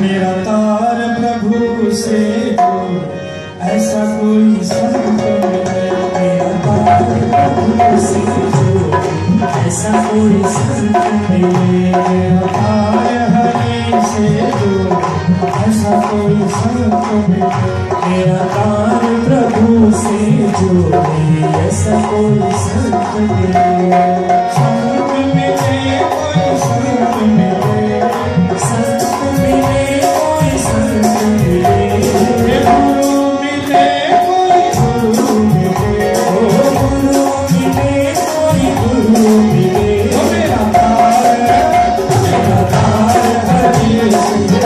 मेरा तार प्रभु से जोड़, ऐसा कोई संत मिले। मेरा तार प्रभु से जोड़, ऐसा कोई संत मिले। मेरा तार हरि से जोड़, ऐसा कोई संत मिले। मेरा तार प्रभु से जोड़े, ऐसा कोई संत मिले। संत मिले कोई संत मिले, संत मिले कोई संत मिले। गुरु मिले कोई गुरु मिले, गुरु मिले कोई गुरु मिले। मेरा तार हरि से